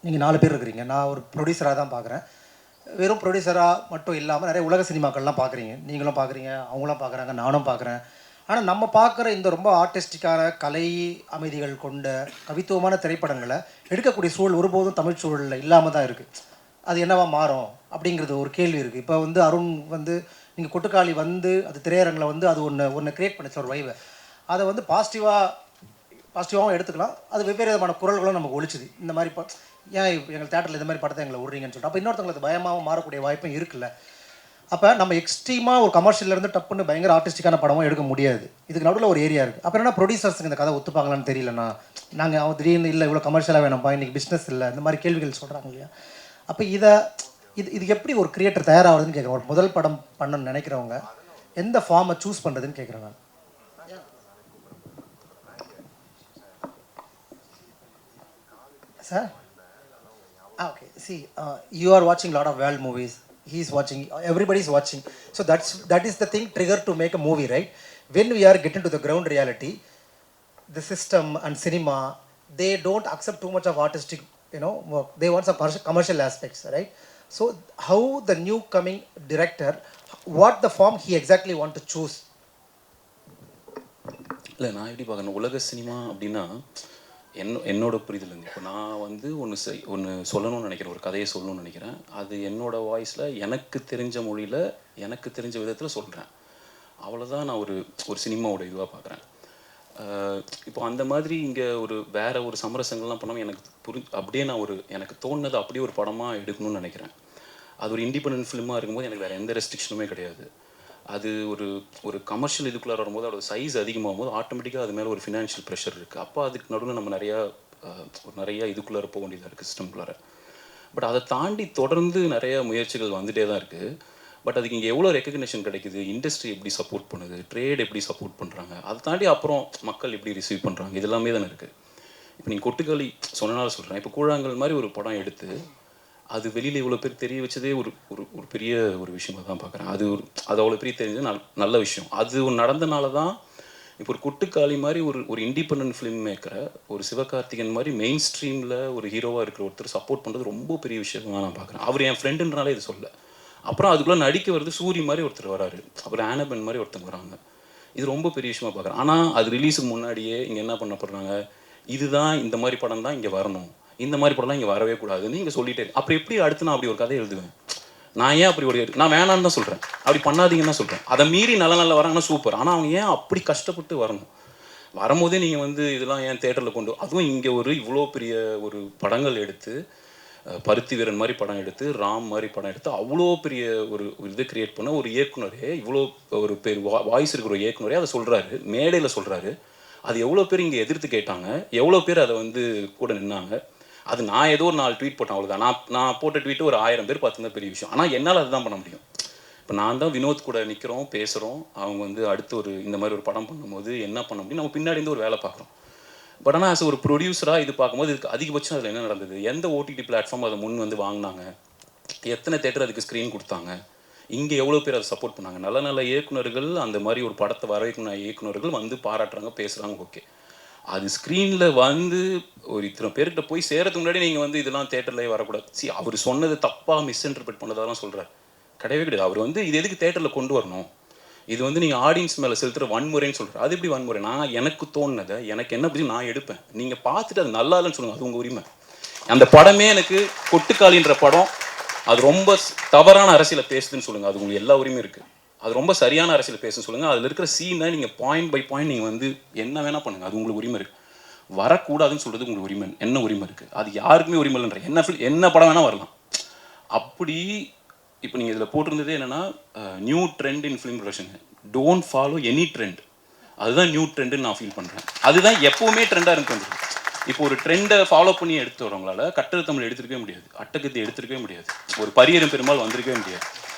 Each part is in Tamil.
நீங்கள் 4 பேர் இருக்கிறீங்க. நான் ஒரு ப்ரொடியூசராக தான் பார்க்குறேன். வெறும் ப்ரொடியூசராக மட்டும் இல்லாமல் நிறைய உலக சினிமாக்கள்லாம் பார்க்குறீங்க. நீங்களும் பார்க்குறீங்க, அவங்களாம் பார்க்குறாங்க, நானும் பார்க்குறேன். ஆனால் நம்ம பார்க்குற இந்த ரொம்ப ஆர்டிஸ்டிக்கான கலை அமைதிகள் கொண்ட கவித்துவமான திரைப்படங்களை எடுக்கக்கூடிய சூழல் ஒருபோதும் தமிழ் சூழலில் இல்லாமல் தான் இருக்குது. அது என்னவா மாறும் அப்படிங்கிறது ஒரு கேள்வி இருக்குது. இப்போ வந்து அருண் வந்து நீங்கள் கொட்டுக்காளி வந்து அது திரையரங்கில் வந்து அது ஒன்று கிரியேட் பண்ணிச்சு ஒரு வைவை. அதை வந்து பாசிட்டிவாகவும் எடுத்துக்கலாம். அது வெவ்வேறு விதமான குரல்களும் நமக்கு ஒழிச்சுது. இந்த மாதிரி ஏன் எங்கள் தேட்டரில் இந்த மாதிரி படத்தை எங்களை விட்றீங்கன்னு சொல்லிட்டு அப்போ இன்னொருத்தங்களுக்கு பயமாகவும் மாறக்கூடிய வாய்ப்பும் இருக்குல்ல. அப்போ நம்ம எக்ஸ்ட்ரீமாக ஒரு கமர்ஷியலேருந்து டப்புன்னு பயங்கர ஆர்டிஸ்டிக்கான படமும் எடுக்க முடியாது. இதுக்கு நடுவில் ஒரு ஏரியா இருக்குது. அப்புறம் என்ன ப்ரொடியூசர்ஸுக்கு இந்த கதை ஒத்துப்பாங்களான்னு தெரியலண்ணா. நாங்கள் அவன் திடீர்னு இல்லை இவ்வளோ கமர்ஷியலாக வேணும்ப்பா, இன்றைக்கி பிஸ்னஸ் இல்லை, இந்த மாதிரி கேள்விகள் சொல்கிறாங்க இல்லையா. அப்போ இது எப்படி ஒரு கிரியேட்டர் தயாராகுதுன்னு கேட்குறேன். ஒரு முதல் படம் பண்ணணும்னு நினைக்கிறவங்க எந்த ஃபார்மை சூஸ் பண்ணுறதுன்னு கேட்குறேன் நான். Sir okay, see, you are watching a lot of world movies. He is watching, everybody is watching. So that is the thing trigger to make a movie, right? When we are getting to the ground reality, the system and cinema, they don't accept too much of artistic, work. They want some commercial aspects, right? So how the new coming director, what the form he exactly want to choose? இல்லை, நான் எப்படி பார்க்கணும், உலக சினிமா அப்படின்னா என்னோட புரிதல் இப்போ நான் வந்து ஒன்று சொல்லணும்னு நினைக்கிறேன், ஒரு கதையை சொல்லணும்னு நினைக்கிறேன். அது என்னோடய வாய்ஸில் எனக்கு தெரிஞ்ச மொழியில் எனக்கு தெரிஞ்ச விதத்தில் சொல்கிறேன். அவ்வளோதான் நான் ஒரு சினிமாவோட இதுவாக பார்க்குறேன். இப்போ அந்த மாதிரி இங்கே வேறு ஒரு சமரசங்கள்லாம் பண்ணாமல் எனக்கு அப்படியே நான் எனக்கு தோணுனது அப்படியே ஒரு படமாக எடுக்கணும்னு நினைக்கிறேன். அது ஒரு இண்டிபெண்டன்ட் ஃபிலிமாக இருக்கும்போது எனக்கு வேறு எந்த ரெஸ்ட்ரிக்ஷனுமே கிடையாது. அது ஒரு கமர்ஷியல் இதுக்குள்ளே வரும்போது அதோட சைஸ் அதிகமாகும் போது ஆட்டோமேட்டிக்காக அது மேலே ஒரு ஃபினான்ஷியல் ப்ரெஷர் இருக்குது. அப்போ அதுக்கு நடுவில் நம்ம நிறையா இதுக்குள்ளே போக வேண்டியதாக இருக்குது, சிஸ்டம்குள்ளார. பட் அதை தாண்டி தொடர்ந்து நிறைய முயற்சிகள் வந்துகிட்டே தான் இருக்குது. பட் அதுக்கு இங்கே எவ்வளோ ரெக்கக்னேஷன் கிடைக்குது, இண்டஸ்ட்ரி எப்படி சப்போர்ட் பண்ணுது, ட்ரேட் எப்படி சப்போர்ட் பண்ணுறாங்க, அதை தாண்டி அப்புறம் மக்கள் எப்படி ரிசீவ் பண்ணுறாங்க, இது எல்லாமே தானே இருக்குது. இப்போ நீங்கள் கொட்டுக்காளி சொன்னனால சொல்கிறேன். இப்போ கூழாங்கல் மாதிரி ஒரு படம் எடுத்து அது வெளியில் இவ்வளோ பேர் தெரிய வச்சதே ஒரு பெரிய ஒரு விஷயமாக தான் பார்க்குறேன். அது அவ்வளோ பெரிய தெரிஞ்சது நல்ல விஷயம். அது நடந்தனால தான் இப்போ ஒரு கொட்டுக்காளி மாதிரி ஒரு இண்டிபெண்டன்ட் ஃபிலிம் மேக்கரை ஒரு சிவகார்த்திகன் மாதிரி மெயின் ஸ்ட்ரீமில் ஒரு ஹீரோவாக இருக்கிற ஒருத்தர் சப்போர்ட் பண்ணுறது ரொம்ப பெரிய விஷயமாக நான் பார்க்குறேன். அவர் என் ஃப்ரெண்டுன்றனாலே இது சொல்ல. அப்புறம் அதுக்குள்ளே நடிக்க வருது சூரி மாதிரி ஒருத்தர் வராரு, அப்புறம் ஆனபென் மாதிரி ஒருத்தங்க வராங்க. இது ரொம்ப பெரிய விஷயமாக பார்க்குறேன். ஆனால் அது ரிலீஸுக்கு முன்னாடியே இங்கே என்ன பண்ணப்படுறாங்க, இதுதான் இந்த மாதிரி படம் தான் இங்கே வரணும், இந்த மாதிரி படம்லாம் இங்கே வரவே கூடாதுன்னு நீங்கள் சொல்லிட்டே. அப்புறம் எப்படி அடுத்து நான் அப்படி ஒரு கதை எழுதுவேன்? நான் ஏன் அப்படி நான் வேணான்னு தான் சொல்கிறேன், அப்படி பண்ணாதீங்கன்னு தான் சொல்கிறேன். அதை மீறி நல்ல வராங்கன்னா சூப்பர். ஆனால் அவங்க ஏன் அப்படி கஷ்டப்பட்டு வரணும்? வரும்போதே நீங்கள் இதெல்லாம் ஏன் தேட்டரில் அதுவும் இங்கே இவ்வளோ பெரிய ஒரு படங்கள் எடுத்து, பருத்தி வீரன் மாதிரி படம் எடுத்து, ராம் மாதிரி படம் எடுத்து, அவ்வளோ பெரிய ஒரு இதை கிரியேட் பண்ண ஒரு இயக்குனரே, இவ்வளோ ஒரு பேர் வாய்ஸ் இருக்கிற ஒரு இயக்குனரே அதை சொல்கிறாரு, மேடையில் சொல்கிறாரு. அது எவ்வளோ பேர் இங்கே எதிர்த்து கேட்டாங்க, எவ்வளோ பேர் அதை கூட நின்னாங்க. அது நான் ஏதோ ஒரு 4 ட்வீட் போட்டேன், அவ்வளோதான். நான் போட்ட ட்வீட்டு ஒரு 1000 பேர் பார்த்துருந்தா பெரிய விஷயம். ஆனால் என்னால் அதுதான் பண்ண முடியும். இப்போ நான் தான் வினோத் கூட நிற்கிறோம், பேசுகிறோம். அவங்க அடுத்து இந்த மாதிரி ஒரு படம் பண்ணும்போது என்ன பண்ண முடியும், நம்ம பின்னாடி இருந்து ஒரு வேலை பார்க்குறோம். பட் ஆனால் ஆஸ் ஒரு ப்ரொடியூசராக இது பார்க்கும்போது இதுக்கு அதிகபட்சம் அதில் என்ன நடந்தது, எந்த ஓடிடி பிளாட்ஃபார்ம் அதை வாங்கினாங்க, எத்தனை தேட்டர் அதுக்கு ஸ்க்ரீன் கொடுத்தாங்க, இங்கே எவ்வளோ பேர் அதை சப்போர்ட் பண்ணாங்க. நல்ல இயக்குநர்கள் அந்த மாதிரி ஒரு படத்தை வர வைக்கணும், இயக்குநர்கள் பாராட்டுறாங்க, பேசுகிறாங்க, ஓகே. அது ஸ்க்ரீனில் ஒரு இத்தனை பேர்கிட்ட போய் சேரத்துக்கு முன்னாடி நீங்கள் இதெல்லாம் தேட்டர்லேயே வரக்கூடாது. அவர் சொன்னது தப்பாக மிஸ்இன்டர்பிரட் பண்ணதாலாம் சொல்கிறார். கிடையவே கிடையாது. அவர் இது எதுக்கு தேட்டரில் கொண்டு வரணும், இது நீங்கள் ஆடியன்ஸ் மேலே செலுத்துகிற வன்முறைன்னு சொல்கிறார். அது எப்படி வன்முறை? நான் எனக்கு தோணுனதை எனக்கு என்ன பிடிச்சி நான் எடுப்பேன், நீங்கள் பார்த்துட்டு அது நல்லா இல்லைன்னு சொல்லுங்கள், அது உங்கள் உரிமை. அந்த படமே எனக்கு கொட்டுக்காளின்ற படம் அது ரொம்ப தவறான அரசியலை பேசுதுன்னு சொல்லுங்கள், அது உங்களுக்கு எல்லா உரிமையும் இருக்குது. அது ரொம்ப சரியான அரசியல் பேசுன்னு சொல்லுங்கள். அதில் இருக்கிற சீனை நீங்கள் பாயிண்ட் பை பாயிண்ட் நீங்கள் என்ன வேணால் பண்ணுங்கள், அது உங்களுக்கு உரிமை இருக்குது. வரக்கூடாதுன்னு சொல்கிறது உங்களுக்கு உரிமை, என்ன உரிமை இருக்குது? அது யாருக்குமே உரிமை இல்லைன்ற என்ன படம் வேணால் வரலாம். அப்படி இப்போ நீங்கள் இதில் போட்டிருந்ததே என்னென்னா, new trend in film production, don't follow any trend. அதுதான் நியூ ட்ரெண்டுன்னு நான் ஃபீல் பண்ணுறேன். அதுதான் எப்போவுமே ட்ரெண்டாக இருந்து வந்துருக்கு. இப்போ ஒரு ட்ரெண்டை ஃபாலோ பண்ணி எடுத்து வரவங்களால கட்டளை தமிழ் எடுத்துருக்கவே முடியாது, அட்டகத்தை எடுத்துருக்கவே முடியாது, ஒரு பரியரும் பெருமாள் வந்திருக்கவே முடியாது,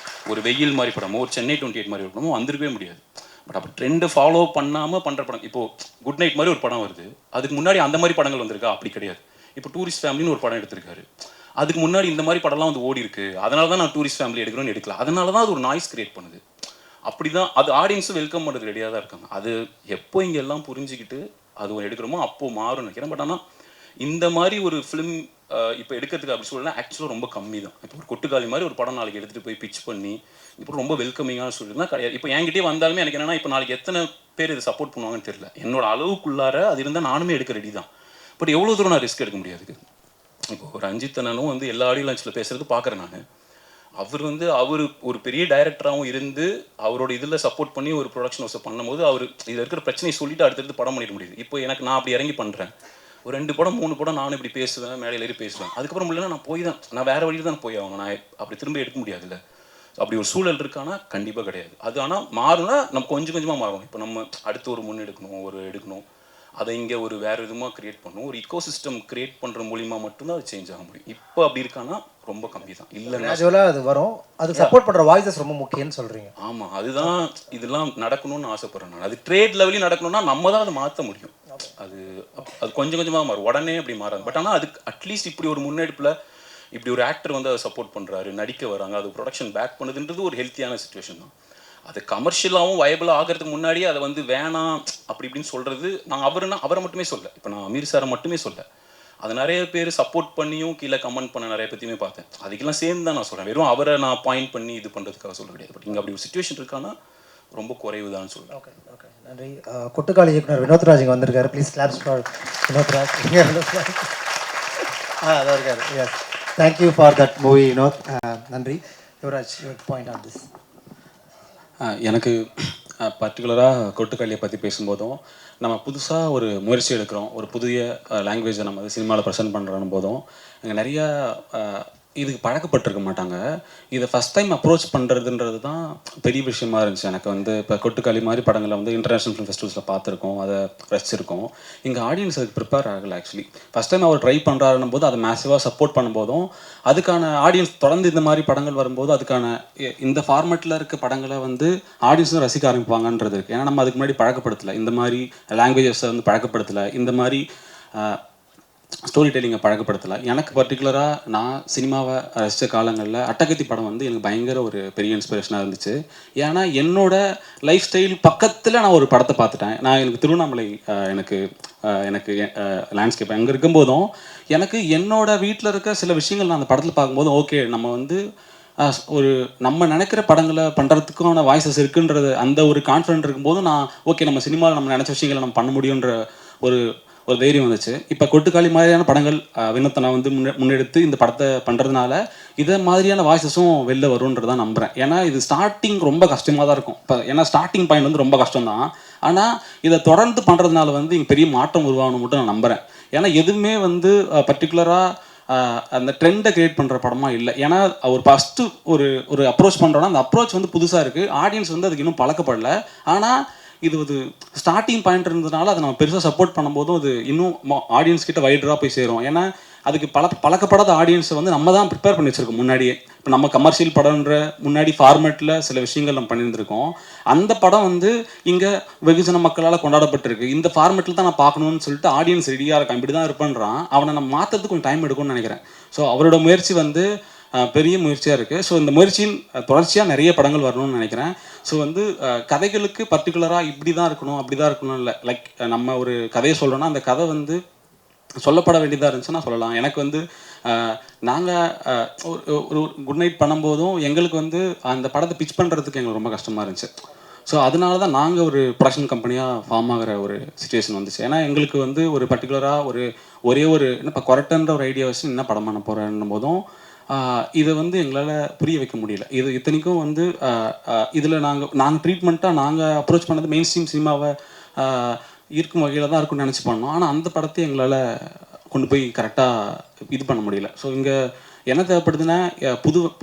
ஒரு வெயில் மாதிரி படமோ ஒரு சென்னை 28 மாதிரி ஒரு படமோ வந்திருக்கவே முடியாது. பட் அப்போ ட்ரெண்டை ஃபாலோ பண்ணாமல் பண்ணுற படம், இப்போது குட் நைட் மாதிரி ஒரு படம் வருது, அதுக்கு முன்னாடி அந்த மாதிரி படங்கள் வந்திருக்கா? அப்படி கிடையாது. இப்போ டூரிஸ்ட் ஃபேமிலின்னு ஒரு படம் எடுத்திருக்காரு, அதுக்கு முன்னாடி இந்த மாதிரி படம்லாம் ஓடி இருக்கு, அதனால தான் நான் டூரிஸ்ட் ஃபேமிலி எடுக்கணும்னு எடுக்கல, அதனால தான் அது ஒரு நாய்ஸ் கிரியேட் பண்ணுது. அப்படி தான் அது ஆடியன்ஸும் வெல்கம் பண்ணுறது ரெடியாக தான் இருக்காங்க. அது எப்போ இங்கே எல்லாம் புரிஞ்சுக்கிட்டு அது எடுக்கிறோமோ அப்போது மாறும்னு நினைக்கிறேன். பட் ஆனால் இந்த மாதிரி ஒரு ஃபிலிம் இப்போ எடுக்கிறதுக்கு அப்படி சொல்லலாம் ஆக்சுவலாக ரொம்ப கம்மி தான். இப்போ ஒரு கொட்டுக்காளி மாதிரி ஒரு படம் நாளைக்கு எடுத்துகிட்டு போய் பிச் பண்ணி இப்போ ரொம்ப வெல்கமிங்கான சொல்லிட்டுனா கிடையாது. இப்போ என்கிட்டயே வந்தாலுமே எனக்கு என்னென்னா இப்போ நாளைக்கு எத்தனை பேர் இதை சப்போர்ட் பண்ணுவாங்கன்னு தெரியல. என்னோட அளவுக்குள்ளார அது இருந்தால் நானுமே எடுக்க ரெடி தான். பட் எவ்வளோ தூரம் நான் ரிஸ்க் எடுக்க முடியாது. இப்போ ஒரு ரஞ்சித் அண்ணனும் வந்து எல்லா ஆடியோ லான்ச்சில் பேசுகிறது பார்க்குறேன் நான். அவர் வந்து ஒரு பெரிய டைரக்டராகவும் இருந்து அவரோட இதில் சப்போர்ட் பண்ணி ஒரு ப்ரொடக்ஷன் ஹவுஸை பண்ணும்போது அவர் இதில் இருக்கிற பிரச்சனையை சொல்லிட்டு அடுத்தடுத்து படம் பண்ணிட முடியுது. இப்போ எனக்கு நான் அப்படி இறங்கி பண்ணுறேன். ஒரு 2 படம் 3 படம் நானும் இப்படி பேசுவேன், மேடையில் ஏறி பேசுவேன். அதுக்கப்புறம் இல்லைன்னா நான் போய் தான், நான் வேறு வழியில் தான் போய் ஆகணும். நான் அப்படி திரும்ப எடுக்க முடியாதுல்ல. அப்படி ஒரு சூழல் இருக்கானா கண்டிப்பாக கிடையாது. அது ஆனால் மாறுனா நம்ம கொஞ்சம் கொஞ்சமாக மாறணும். இப்போ நம்ம அடுத்து ஒரு எடுக்கணும், எடுக்கணும், அதை இங்கே ஒரு வேறு விதமாக க்ரியேட் பண்ணணும். ஒரு இக்கோ சிஸ்டம் க்ரியேட் பண்ணுற மூலிமா மட்டும்தான் அது சேஞ்ச் ஆக முடியும். இப்போ அப்படி இருக்கானா ரொம்ப கம்மி தான். இல்லை நேச்சுரலாக அது வரும். அது சப்போர்ட் பண்ணுற வாய்ஸஸ் ரொம்ப முக்கியம்னு சொல்கிறீங்க. ஆமாம், அதுதான் இதெல்லாம் நடக்கணும்னு ஆசைப்பட்றேன் நான். அது ட்ரேட் லெவலையும் நடக்கணும்னா நம்ம தான் அதை மாற்ற முடியும். அது கொஞ்சம் கொஞ்சமாக மாறும், உடனே அப்படி மாறாது. பட் ஆனால் அதுக்கு அட்லீஸ்ட் இப்படி ஒரு முன்னெடுப்பில் இப்படி ஒரு ஆக்டர் வந்து அதை சப்போர்ட் பண்ணுறாரு, நடிக்க வராங்க, அது ப்ரொடக்ஷன் பேக் பண்ணுதுன்றது ஒரு ஹெல்த்தியான சுச்சுவேஷன் தான். அது கமர்ஷியலாகவும் வயபிளாக ஆகிறதுக்கு முன்னாடியே அதை வந்து வேணாம் அப்படி இப்படின்னு சொல்கிறது, நான் அவரை மட்டுமே சொல்ல, இப்போ நான் அமீர் சாரை மட்டுமே சொல்ல, அதை நிறைய பேர் சப்போர்ட் பண்ணியும் கீழே கமெண்ட் பண்ண நிறைய பற்றியுமே பார்த்தேன். அதுக்கெல்லாம் சேர்ந்து தான் நான் சொல்கிறேன். வெறும் அவரை நான் பாயிண்ட் பண்ணி இது பண்ணுறதுக்காக சொல்ல கிடையாது. பட் இங்கே அப்படி ஒரு சுச்சுவேஷன் இருக்கான்னா ரொம்ப குறைவு தான் சொல்லுவேன். ஓகே ஓகே, நன்றி. கொட்டுக்காளி இயக்குனர் வினோத்ராஜ் இங்கே வந்திருக்காரு. Please claps for Vinothraj. அதான் இருக்காரு. Yes, thank you for that movie Vinoth. நன்றி. Yuvaraj, your point on this. எனக்கு பர்டிகுலராக கொட்டுக்காளியை பற்றி பேசும்போதும், நம்ம புதுசாக ஒரு முயற்சி எடுக்கிறோம், ஒரு புதிய லாங்குவேஜை நம்ம வந்து சினிமாவில் ப்ரெசென்ட் பண்ணுறோம் போதும் இங்கே நிறையா இதுக்கு பழக்கப்பட்டிருக்க மாட்டாங்க. இதை ஃபஸ்ட் டைம் அப்ரோச் பண்ணுறதுன்றது தான் பெரிய விஷயமா இருந்துச்சு எனக்கு. வந்து இப்போ கொட்டுக்காளி மாதிரி படங்களை வந்து இன்டர்நேஷ்னல் ஃபிலிம் ஃபெஸ்டிவல்ஸில் பார்த்துருக்கோம், அதை ரசிச்சிருக்கோம். இங்கே ஆடியன்ஸ் அதுக்கு ப்ரிப்பேர் ஆகலை. ஆக்சுவலி ஃபஸ்ட் டைம் அவர் ட்ரை பண்ணுறாருன்னும் போது அதை மேசிவாக சப்போர்ட் பண்ணும்போதும் அதுக்கான ஆடியன்ஸ் தொடர்ந்து இந்த மாதிரி படங்கள் வரும்போது அதுக்கான இந்த ஃபார்மேட்டில் இருக்க படங்களை வந்து ஆடியன்ஸும் ரசிக்க ஆரம்பிப்பாங்கன்றது இருக்குது. ஏன்னா நம்ம அதுக்கு முன்னாடி பழக்கப்படுத்தலை, இந்த மாதிரி லாங்குவேஜஸை வந்து பழக்கப்படுத்தலை, இந்த மாதிரி ஸ்டோரி டெல்லிங்கை பழக்கப்படுத்தலை. எனக்கு பர்டிகுலராக நான் சினிமாவை ரசித்த காலங்களில் அட்டகத்தி படம் வந்து எனக்கு பயங்கர ஒரு பெரிய இன்ஸ்பிரேஷனாக இருந்துச்சு. ஏன்னா என்னோட லைஃப் ஸ்டைல் பக்கத்தில் நான் ஒரு படத்தை பார்த்துட்டேன். நான் எனக்கு திருவண்ணாமலை எனக்கு லேண்ட்ஸ்கேப் அங்கே இருக்கும்போதும் எனக்கு என்னோட வீட்டில் இருக்க சில விஷயங்கள் நான் அந்த படத்தில் பார்க்கும்போது ஓகே நம்ம வந்து ஒரு நம்ம நினைக்கிற படங்களை பண்ணுறதுக்கான வாய்ஸஸ் இருக்குன்றது அந்த ஒரு கான்ஃபிடென்ட் இருக்கும்போது நான் ஓகே நம்ம சினிமாவில் நம்ம நினச்ச விஷயங்களை நம்ம பண்ண முடியுன்ற ஒரு தைரியம் வந்துச்சு. இப்போ கொட்டுக்காளி மாதிரியான படங்கள் வினோத்தை நான் வந்து முன்னெடுத்து இந்த படத்தை பண்ணுறதுனால இதை மாதிரியான வாய்ஸஸும் வெளில வரும்ன்றதான் நம்புகிறேன். ஏன்னா இது ஸ்டார்டிங் ரொம்ப கஷ்டமாக தான் இருக்கும். இப்போ ஏன்னா ஸ்டார்டிங் பாயிண்ட் வந்து ரொம்ப கஷ்டம் தான். ஆனால் இதை தொடர்ந்து பண்ணுறதுனால வந்து இங்கே பெரிய மாற்றம் உருவாகணும் மட்டும் நான் நம்புகிறேன். ஏன்னா எதுவுமே வந்து பர்டிகுலராக அந்த ட்ரெண்டை க்ரியேட் பண்ணுற படமாக இல்லை. ஏன்னா ஒரு ஃபஸ்ட்டு ஒரு அப்ரோச் பண்ணுறோன்னா அந்த அப்ரோச் வந்து புதுசாக இருக்குது, ஆடியன்ஸ் வந்து அதுக்கு இன்னும் பழக்கப்படலை. ஆனால் இது ஒரு ஸ்டார்டிங் பாயிண்ட் இருந்ததுனால அதை நம்ம பெருசாக சப்போர்ட் பண்ணும்போதும் அது இன்னும் ஆடியன்ஸ் கிட்ட வைடராக போய் சேரும். ஏன்னா அதுக்கு பழக்கப்படாத ஆடியன்ஸை வந்து நம்ம தான் ப்ரிப்பேர் பண்ணி வச்சுருக்கோம் முன்னாடியே. இப்போ நம்ம கமர்ஷியல் படம்ன்ற முன்னாடி ஃபார்மேட்டில் சில விஷயங்கள் நம்ம பண்ணியிருந்திருக்கோம். அந்த படம் வந்து இங்கே வெகுஜன மக்களால் கொண்டாடப்பட்டிருக்கு. இந்த ஃபார்மேட்டில் தான் நான் பார்க்கணுன்னு சொல்லிட்டு ஆடியன்ஸ் ரெடியாக இருக்கான், இப்படி தான் இருப்பான்றான். அவனை நம்ம மாற்றுறதுக்கு கொஞ்சம் டைம் எடுக்கும்னு நினைக்கிறேன். ஸோ அவரோட முயற்சி வந்து பெரிய முயற்சியாக இருக்குது. ஸோ இந்த முயற்சியின் தொடர்ச்சியாக நிறைய படங்கள் வரணும்னு நினைக்கிறேன். ஸோ வந்து கதைகளுக்கு பர்டிகுலராக இப்படி தான் இருக்கணும் அப்படி தான் இருக்கணும் இல்லை. லைக் நம்ம ஒரு கதையை சொல்கிறோன்னா அந்த கதை வந்து சொல்லப்பட வேண்டியதாக இருந்துச்சுன்னா சொல்லலாம். எனக்கு வந்து நாங்கள் ஒரு குட் நைட் பண்ணும்போதும் எங்களுக்கு வந்து அந்த படத்தை பிச் பண்ணுறதுக்கு எங்களுக்கு ரொம்ப கஷ்டமாக இருந்துச்சு. ஸோ அதனால தான் நாங்கள் ஒரு ப்ரொடக்ஷன் கம்பெனியாக ஃபார்ம் ஆகிற ஒரு சுச்சுவேஷன் வந்துச்சு. ஏன்னா எங்களுக்கு வந்து ஒரு பர்டிகுலராக ஒரே ஒரு இப்போ கொரட்டன்ற ஒரு ஐடியா வச்சு என்ன படம் பண்ண போகிறேன்னும் போதும் இதை வந்து எங்களால் புரிய வைக்க முடியல. இது இத்தனைக்கும் வந்து இதில் நாங்கள் ட்ரீட்மெண்ட்டாக நாங்கள் அப்ரோச் பண்ணது மெயின் ஸ்ட்ரீம் சினிமாவை இருக்கும் வகையில் தான் இருக்கும்னு நினச்சி பண்ணோம். ஆனால் அந்த படத்தை எங்களால் கொண்டு போய் கரெக்டாக இது பண்ண முடியல. ஸோ இங்கே என்ன தேவைப்படுதுன்னா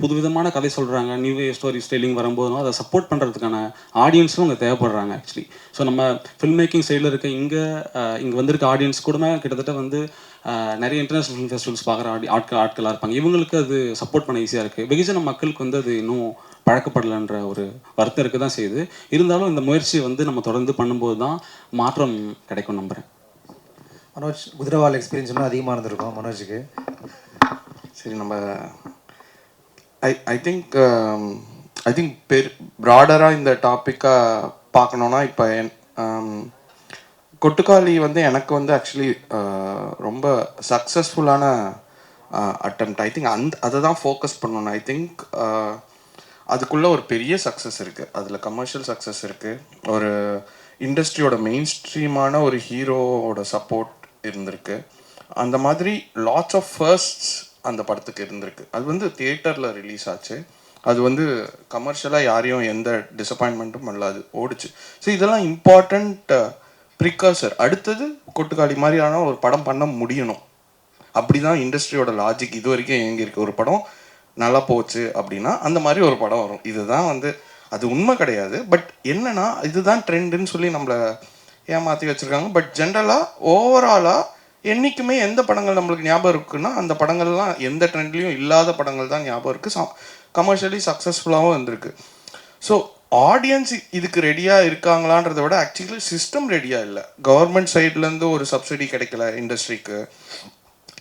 புது விதமான கதை சொல்கிறாங்க, நியூ ஸ்டோரி ஸ்டைலிங் வரும்போதும் அதை சப்போர்ட் பண்ணுறதுக்கான ஆடியன்ஸும் அங்கே தேவைப்படுறாங்க ஆக்சுவலி. ஸோ நம்ம ஃபில்ம் மேக்கிங் சைடில் இருக்க இங்கே வந்திருக்க ஆடியன்ஸ் கூட கிட்டத்தட்ட வந்து நிறைய இன்டர்நேஷ்னல் ஃபிலிம் ஃபெஸ்டிவல்ஸ் பார்க்குற ஆட்களாக இருப்பாங்க. இவங்களுக்கு அது சப்போர்ட் பண்ண ஈஸியாக இருக்குது. வெகுஜன மக்களுக்கு வந்து அது இன்னும் பழக்கப்படலைன்ற ஒரு வருத்தம் இருக்க தான் செய்யுது. இருந்தாலும் இந்த முயற்சியை வந்து நம்ம தொடர்ந்து பண்ணும்போது தான் மாற்றம் கிடைக்கும் நம்புகிறேன். மனோஜ், குதிரவால் எக்ஸ்பீரியன்ஸ் இன்னும் அதிகமாக இருந்திருக்கும் மனோஜுக்கு. சரி, நம்ம ஐ திங்க் ப்ராடராக இந்த டாப்பிக்காக பார்க்கணுன்னா இப்போ கொட்டுக்காளி வந்து எனக்கு வந்து ஆக்சுவலி ரொம்ப சக்ஸஸ்ஃபுல்லான அட்டெம்ப்ட். ஐ திங்க் அதை தான் ஃபோக்கஸ் பண்ணணும். ஐ திங்க் அதுக்குள்ளே ஒரு பெரிய சக்ஸஸ் இருக்குது, அதில் கமர்ஷியல் சக்ஸஸ் இருக்குது, ஒரு இண்டஸ்ட்ரியோட மெயின் ஸ்ட்ரீமான ஒரு ஹீரோவோட சப்போர்ட் இருந்திருக்கு. அந்த மாதிரி லாட்ஸ் ஆஃப் ஃபர்ஸ்ட்ஸ் அந்த படத்துக்கு இருந்திருக்கு. அது வந்து தியேட்டரில் ரிலீஸ் ஆச்சு, அது வந்து கமர்ஷியலாக யாரையும் எந்த டிசப்பாயின்மெண்ட்டும் பண்ணல, அது ஓடிச்சு. ஸோ இதெல்லாம் இம்பார்ட்டண்ட் ப்ரிகர்சர். அடுத்தது கொட்டுக்காளி மாதிரியான ஒரு படம் பண்ண முடியணும். அப்படி தான் இண்டஸ்ட்ரியோட லாஜிக் இது வரைக்கும் எங்கே இருக்குது. ஒரு படம் நல்லா போச்சு அப்படின்னா அந்த மாதிரி ஒரு படம் வரும். இதுதான் வந்து அது உண்மை கிடையாது, பட் என்னன்னா இதுதான் ட்ரெண்டுன்னு சொல்லி நம்மளை ஏமாற்றி வச்சுருக்காங்க. பட் ஜென்ரலாக ஓவராலாக என்றைக்குமே எந்த படங்கள் நம்மளுக்கு ஞாபகம் இருக்குன்னா அந்த படங்கள்லாம் எந்த ட்ரெண்ட்லேயும் இல்லாத படங்கள் தான் ஞாபகம் இருக்குது. கமர்ஷியலி சக்ஸஸ்ஃபுல்லாகவும் வந்திருக்கு. ஸோ ஆடியன்ஸ் இதுக்கு ரெடியாக இருக்காங்களான்றதை விட ஆக்சுவலி சிஸ்டம் ரெடியாக இல்லை. கவர்மெண்ட் சைட்லேருந்து ஒரு சப்சிடி கிடைக்கல இண்டஸ்ட்ரிக்கு.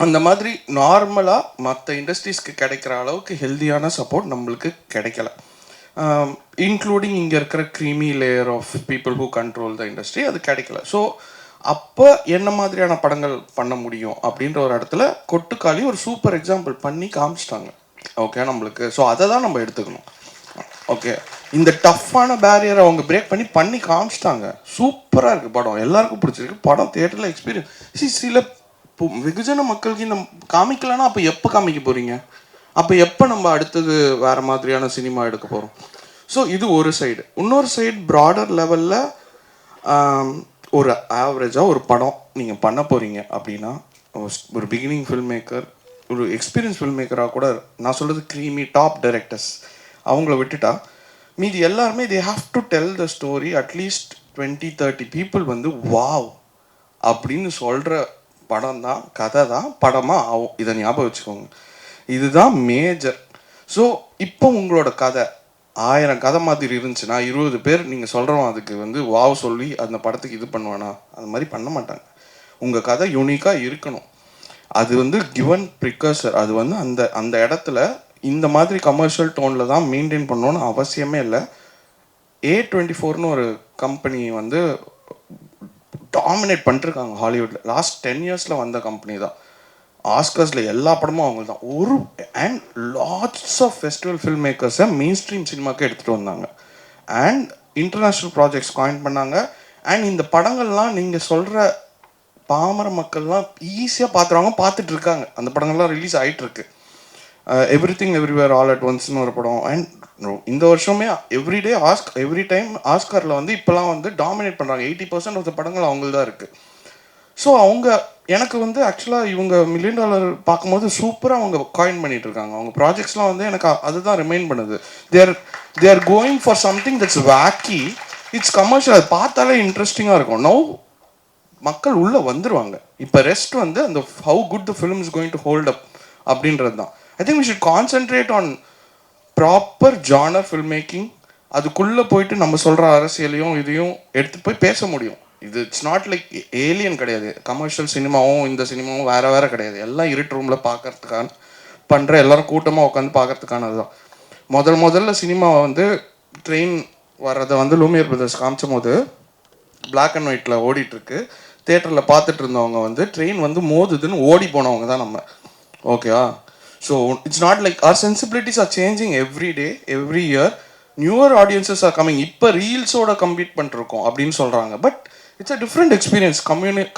அந்த மாதிரி நார்மலாக மற்ற இண்டஸ்ட்ரீஸ்க்கு கிடைக்கிற அளவுக்கு ஹெல்த்தியான சப்போர்ட் நம்மளுக்கு கிடைக்கல. இன்க்ளூடிங் இங்கே இருக்கிற creamy layer of people who control the industry, அது கிடைக்கல. ஸோ அப்போ என்ன மாதிரியான படங்கள் பண்ண முடியும் அப்படின்ற ஒரு இடத்துல கொட்டுக்காளி ஒரு சூப்பர் எக்ஸாம்பிள் பண்ணி காமிச்சிட்டாங்க. ஓகே நம்மளுக்கு. ஸோ அதை தான் நம்ம எடுத்துக்கணும். ஓகே, இந்த டஃப்பான பேரியரை அவங்க பிரேக் பண்ணி காமிச்சிட்டாங்க. சூப்பராக இருக்குது படம், எல்லாருக்கும் பிடிச்சிருக்கு படம். தியேட்டரில் எக்ஸ்பீரியன்ஸ் சில வெகுஜன மக்களுக்கு இந்த காமிக்கலன்னா அப்போ எப்போ காமிக்க போகிறீங்க? அப்போ எப்போ நம்ம அடுத்தது வேறு மாதிரியான சினிமா எடுக்க போகிறோம்? ஸோ இது ஒரு சைடு. இன்னொரு சைடு ப்ராடர் லெவலில் ஒரு ஆவரேஜாக ஒரு படம் நீங்கள் பண்ண போகிறீங்க அப்படின்னா ஒரு பிகினிங் ஃபில்ம் மேக்கர், ஒரு எக்ஸ்பீரியன்ஸ் ஃபில்ம் மேக்கராக கூட, நான் சொல்கிறது க்ரீமி டாப் டைரக்டர்ஸ், அவங்கள விட்டுட்டா மீதி எல்லாருமே they have to tell the story. At least 20-30 people வந்து வாவ் அப்படின்னு சொல்கிற படம் தான், கதை தான் படமாக ஆகும். இதை ஞாபகம் வச்சுக்கோங்க, இதுதான் மேஜர். ஸோ இப்போ உங்களோட கதை 1000 கதை மாதிரி இருந்துச்சுன்னா 20 பேர் நீங்கள் சொல்கிறோம் அதுக்கு வந்து வாவ் சொல்லி அந்த படத்துக்கு இது பண்ணுவானா? அது மாதிரி பண்ண மாட்டாங்க. உங்கள் கதை யூனிக்காக இருக்கணும். அது வந்து கிவன் ப்ரிகர்சர். அது வந்து அந்த அந்த இடத்துல இந்த மாதிரி கமர்ஷியல் டோனில் தான் மெயின்டைன் பண்ணணும்னு அவசியமே இல்லை. A24னு ஒரு கம்பெனி வந்து டாமினேட் பண்ணிருக்காங்க ஹாலிவுட்டில். லாஸ்ட் 10 இயர்ஸில் வந்த கம்பெனி தான். ஆஸ்கர்ஸில் எல்லா படமும் அவங்க தான். ஒரு and lots of festival film மேக்கர்ஸை மெயின் ஸ்ட்ரீம் சினிமாவுக்கு எடுத்துகிட்டு வந்தாங்க அண்ட் இன்டர்நேஷ்னல் ப்ராஜெக்ட்ஸ் காயின் பண்ணாங்க. அண்ட் இந்த படங்கள்லாம் நீங்கள் சொல்கிற பாமர மக்கள்லாம் ஈஸியாக பார்த்துட்டு இருக்காங்க. அந்த படங்கள்லாம் ரிலீஸ் ஆகிட்டுருக்கு. எவ்ரிதிங் எவ்ரிவேர் ஆல் அட் ஒன்ஸ்னு ஒரு படம். அண்ட் இந்த வருஷமே எவ்ரி டைம் ஆஸ்காரில் வந்து இப்போலாம் வந்து டாமினேட் பண்ணுறாங்க. 80% ஆஃப் த படங்கள் அவங்களுக்கு தான் இருக்குது. ஸோ அவங்க எனக்கு வந்து ஆக்சுவலாக இவங்க $1 மில்லியன் பார்க்கும்போது சூப்பராக அவங்க காயின் பண்ணிட்டு இருக்காங்க. அவங்க ப்ராஜெக்ட்ஸ்லாம் வந்து எனக்கு அதுதான் ரிமைண்ட் பண்ணுது. They are going for something that's wacky, it's commercial. அது பார்த்தாலே இன்ட்ரெஸ்டிங்காக இருக்கும். நோ மக்கள் உள்ளே வந்துடுவாங்க. இப்போ ரெஸ்ட் வந்து அந்த how good the film is going to hold up அப்படின்றது தான். I think we should concentrate on proper genre film making. அதுக்குள்ளே போயிட்டு நம்ம சொல்கிற அரசியலையும் இதையும் எடுத்து போய் பேச முடியும். இது இட்ஸ் நாட் லைக் ஏலியன் கிடையாது. கமர்ஷியல் சினிமாவும் இந்த சினிமாவும் வேறு கிடையாது. எல்லாம் இருட்டு ரூமில் பார்க்கறதுக்கான பண்ணுற, எல்லோரும் கூட்டமாக உட்காந்து பார்க்கறதுக்கானது தான். முதல்ல சினிமாவை வந்து ட்ரெயின் வர்றதை வந்து லூமியர் பிரதர்ஸ் காமிச்சும் போது பிளாக் அண்ட் ஒயிட்டில் ஓடிட்டுருக்கு. தேட்டரில் பார்த்துட்டு இருந்தவங்க வந்து ட்ரெயின் வந்து மோதுதுன்னு ஓடி போனவங்க தான் நம்ம. ஓகேவா? So it's not like our sensibilities are changing every day, every year. Newer audiences are coming. இப்போ ரீல்ஸோட கம்ப்ளீட் பண்ணிருக்கோம் அப்படின்னு சொல்கிறாங்க. But it's a different experience.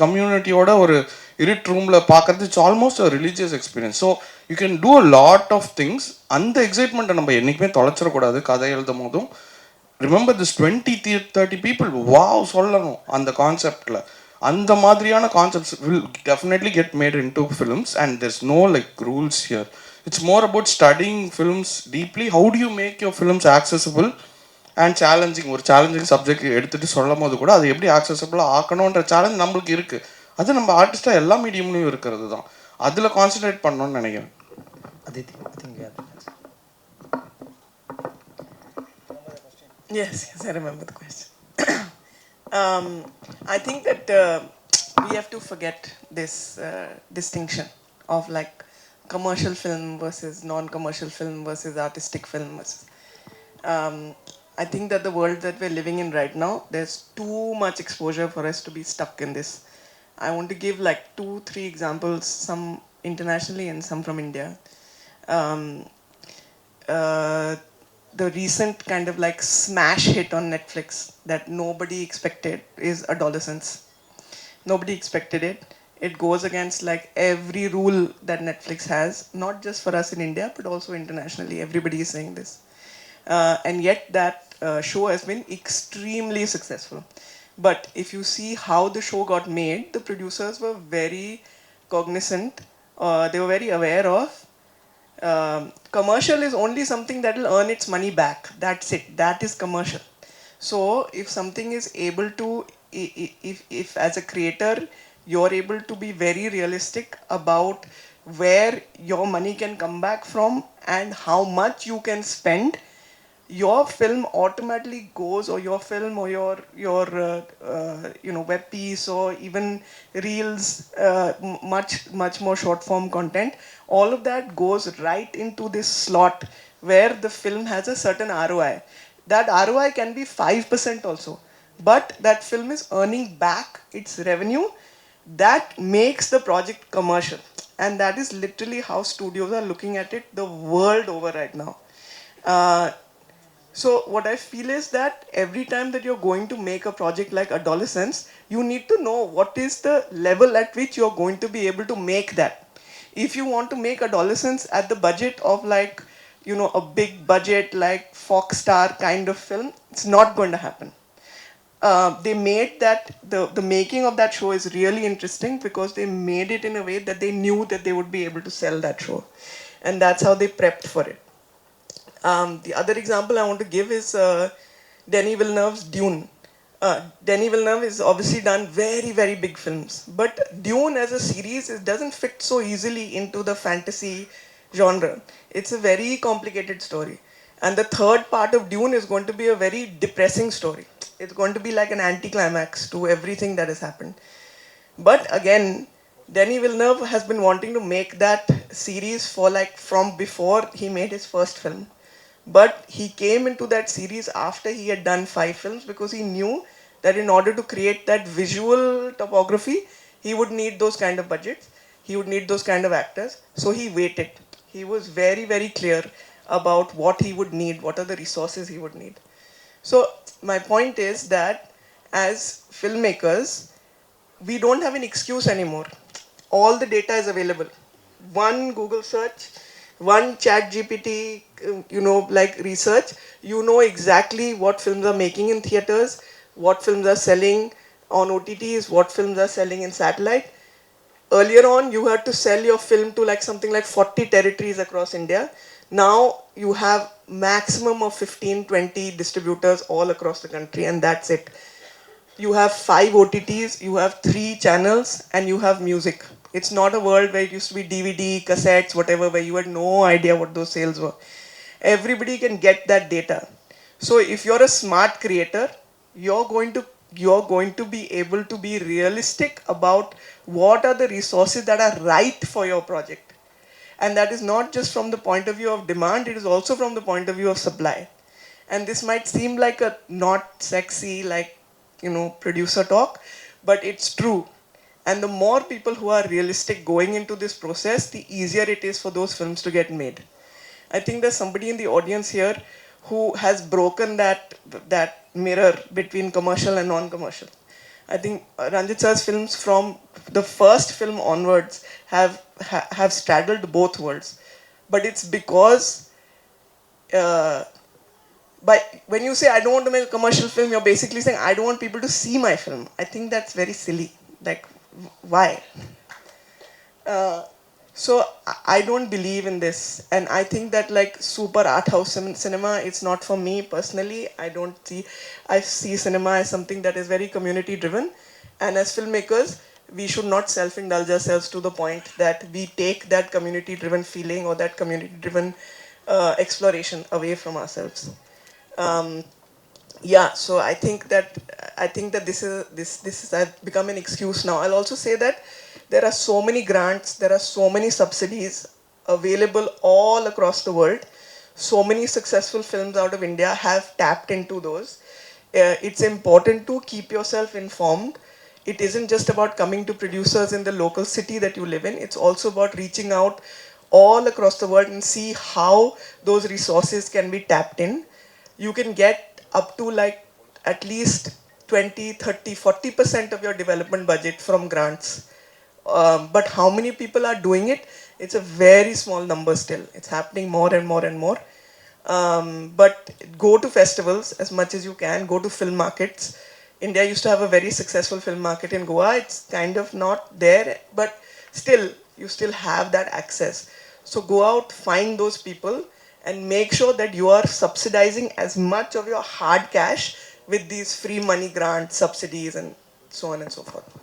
கம்யூனிட்டியோட ஒரு இருட் ரூமில் பார்க்கறது it's almost a religious experience. So you can do a lot of things. அந்த எக்ஸைட்மெண்ட்டை நம்ம என்றைக்குமே தொலைச்சிடக்கூடாது. கதை எழுதும் போதும் ரிமெம்பர் திஸ் 20-30 பீப்புள் வாவ் சொல்லணும் அந்த கான்செப்டில். அந்த மாதிரியான concepts will definitely get made in to films and there's no like rules here. It's more about studying films deeply. How do you make your films accessible and challenging? ஒரு சேலஞ்சிங் சப்ஜெக்ட் எடுத்துகிட்டு சொல்லும் போது கூட அது எப்படி ஆக்சசபிளாக ஆக்கணுன்ற சேலஞ்ச் நம்மளுக்கு இருக்குது. அது நம்ம ஆர்டிஸ்டாக எல்லா மீடியம்லையும் இருக்கிறது தான். அதில் கான்சன்ட்ரேட் பண்ணணும்னு நினைக்கிறேன். Yes, I remember the question. I think that we have to forget this distinction of like commercial film versus non-commercial film versus artistic film. I think that the world that we're living in right now, there's too much exposure for us to be stuck in this. I want to give like 2-3 examples, some internationally and some from India. Um, the recent kind of like smash hit on Netflix that nobody expected is Adolescence. Nobody expected it. It goes against like every rule that Netflix has, not just for us in India, but also internationally. Everybody is saying this. And yet that show has been extremely successful. But if you see how the show got made, the producers were very cognizant, they were very aware of commercial is only something that will earn its money back. That's it. That is commercial. So if something is able to, if as a creator you're able to be very realistic about where your money can come back from and how much you can spend, your film automatically goes, or your film or your web piece or even reels, much more short form content, all of that goes right into this slot where the film has a certain ROI. That ROI can be 5% also, but that film is earning back its revenue. That makes the project commercial, and that is literally how studios are looking at it the world over right now. So what I feel is that every time that you're going to make a project like Adolescence, you need to know what is the level at which you're going to be able to make that. If you want to make Adolescence at the budget of like, a big budget like Fox Star kind of film, it's not going to happen. They made that, the making of that show is really interesting because they made it in a way that they knew that they would be able to sell that show. And that's how they prepped for it. The other example I want to give is Denis Villeneuve's Dune. Denis Villeneuve has obviously done very, very big films, but Dune as a series, it doesn't fit so easily into the fantasy genre. It's a very complicated story. And the third part of Dune is going to be a very depressing story. It's going to be like an anticlimax to everything that has happened. But again, Denis Villeneuve has been wanting to make that series for like from before he made his first film. But he came into that series after he had done 5 films because he knew that in order to create that visual topography, he would need those kind of budgets, he would need those kind of actors. So he waited. He was very, very clear about what he would need, what are the resources he would need. So my point is that as filmmakers, we don't have an excuse anymore. All the data is available. One Google search, one chat GPT, like research, you know exactly what films are making in theaters, what films are selling on OTTs, what films are selling in satellite. Earlier on, you had to sell your film to like something like 40 territories across India. Now you have maximum of 15, 20 distributors all across the country, and that's it. You have 5 OTTs, you have 3 channels, and you have music. It's not a world where it used to be DVD, cassettes, whatever, where you had no idea what those sales were. Everybody can get that data. So if you're a smart creator, you're going to be able to be realistic about what are the resources that are right for your project. And that is not just from the point of view of demand, it is also from the point of view of supply. And this might seem like a not sexy, like, producer talk, but it's true. And the more people who are realistic going into this process, the easier it is for those films to get made. I think there's somebody in the audience here who has broken that mirror between commercial and non-commercial. I think Ranjit sir's films from the first film onwards have straddled both worlds. But it's because when you say I don't want to make a commercial film, you're basically saying I don't want people to see my film. I think that's very silly. Like, why? So I don't believe in this, and I think that like super art house cinema, it's not for me personally. I see cinema as something that is very community driven, and as filmmakers, we should not self-indulge ourselves to the point that we take that community driven feeling or that community driven exploration away from ourselves. So I think that this has become an excuse now. I'll also say that there are so many grants, there are so many subsidies available all across the world. So many successful films out of India have tapped into those. It's important to keep yourself informed it isn't just about coming to producers in the local city that you live in, it's also about reaching out all across the world and see how those resources can be tapped in. You can get up to like at least 20, 30, 40% of your development budget from grants. But how many people are doing it? It's a very small number still. It's happening more and more and more. But go to festivals as much as you can, go to film markets. India used to have a very successful film market in Goa. It's kind of not there, but still, you still have that access. So go out, find those people, and make sure that you are subsidizing as much of your hard cash with these free money grants, subsidies, and so on and so forth.